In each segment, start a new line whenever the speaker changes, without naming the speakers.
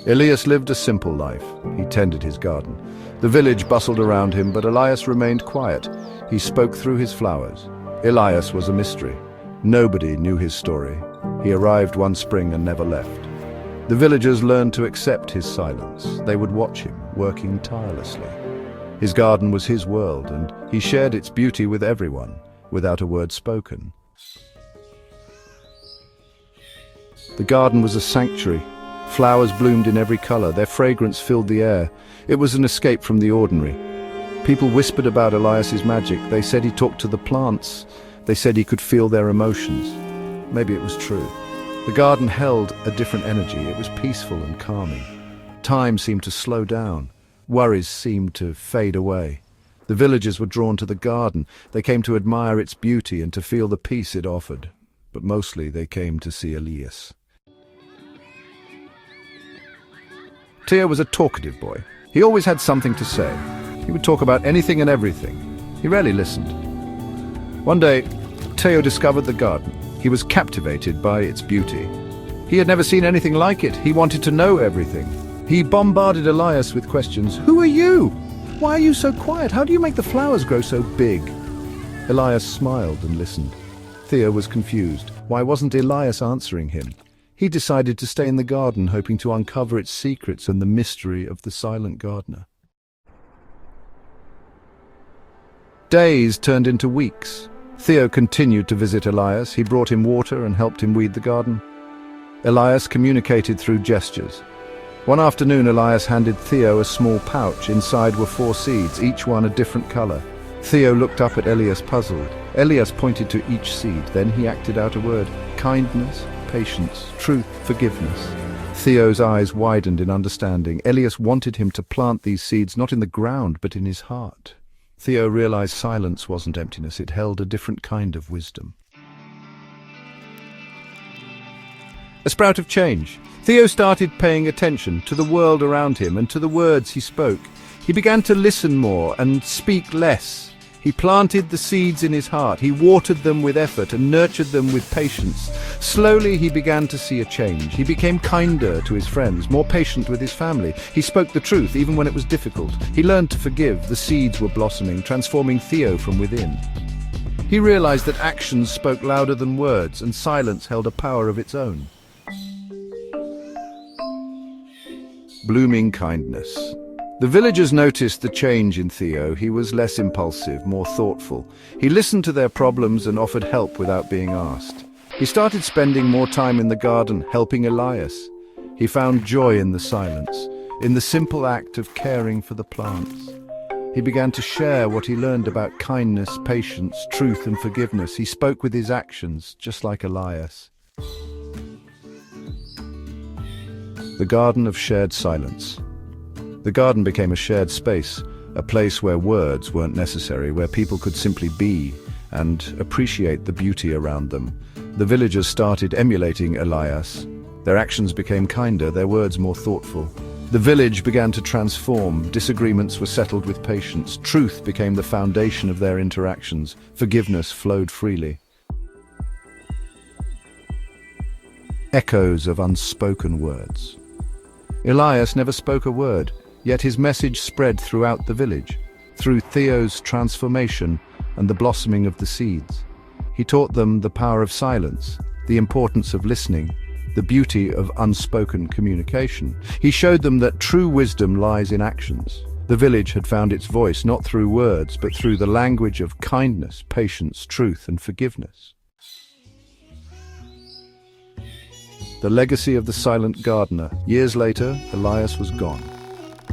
Elias lived a simple life. He tended his garden. The village bustled around him, but Elias remained quiet. He spoke through his flowers. Elias was a mystery. Nobody knew his story. He arrived one spring and never left. The villagers learned to accept his silence. They would watch him, working tirelessly. His garden was his world, and he shared its beauty with everyone, without a word spoken. The garden was a sanctuary. Flowers bloomed in every color. Their fragrance filled the air. It was an escape from the ordinary. People whispered about Elias's magic. They said he talked to the plants. They said he could feel their emotions. Maybe it was true. The garden held a different energy. It was peaceful and calming. Time seemed to slow down. Worries seemed to fade away. The villagers were drawn to the garden. They came to admire its beauty and to feel the peace it offered. But mostly they came to see Elias. Theo was a talkative boy. He always had something to say. He would talk about anything and everything. He rarely listened. One day, Theo discovered the garden. He was captivated by its beauty. He had never seen anything like it. He wanted to know everything. He bombarded Elias with questions. Who are you? Why are you so quiet? How do you make the flowers grow so big? Elias smiled and listened. Theo was confused. Why wasn't Elias answering him? He decided to stay in the garden, hoping to uncover its secrets and the mystery of the silent gardener. Days turned into weeks. Theo continued to visit Elias. He brought him water and helped him weed the garden. Elias communicated through gestures. One afternoon, Elias handed Theo a small pouch. Inside were 4 seeds, each one a different color. Theo looked up at Elias, puzzled. Elias pointed to each seed. Then he acted out a word: kindness, patience, truth, forgiveness. Theo's eyes widened in understanding. Elias wanted him to plant these seeds not in the ground, but in his heart. Theo realized silence wasn't emptiness. It held a different kind of wisdom. A sprout of change. Theo started paying attention to the world around him and to the words he spoke. He began to listen more and speak less. He planted the seeds in his heart. He watered them with effort and nurtured them with patience. Slowly he began to see a change. He became kinder to his friends, more patient with his family. He spoke the truth even when it was difficult. He learned to forgive. The seeds were blossoming, transforming Theo from within. He realized that actions spoke louder than words, and silence held a power of its own. Blooming kindness. The villagers noticed the change in Theo. He was less impulsive, more thoughtful. He listened to their problems and offered help without being asked. He started spending more time in the garden, helping Elias. He found joy in the silence, in the simple act of caring for the plants. He began to share what he learned about kindness, patience, truth, and forgiveness. He spoke with his actions, just like Elias. The garden of shared silence. The garden became a shared space, a place where words weren't necessary, where people could simply be and appreciate the beauty around them. The villagers started emulating Elias. Their actions became kinder, their words more thoughtful. The village began to transform. Disagreements were settled with patience. Truth became the foundation of their interactions. Forgiveness flowed freely. Echoes of unspoken words. Elias never spoke a word. Yet his message spread throughout the village, through Theo's transformation and the blossoming of the seeds. He taught them the power of silence, the importance of listening, the beauty of unspoken communication. He showed them that true wisdom lies in actions. The village had found its voice not through words, but through the language of kindness, patience, truth, and forgiveness. The legacy of the silent gardener. Years later, Elias was gone.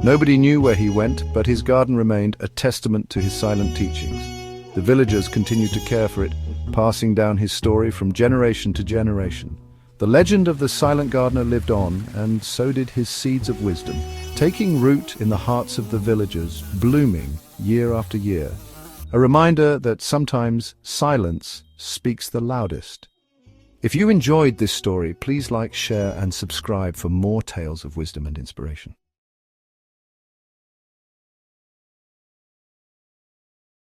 Nobody knew where he went, but his garden remained a testament to his silent teachings. The villagers continued to care for it, passing down his story from generation to generation. The legend of the silent gardener lived on, and so did his seeds of wisdom, taking root in the hearts of the villagers, blooming year after year. A reminder that sometimes silence speaks the loudest. If you enjoyed this story, please like, share, and subscribe for more tales of wisdom and inspiration.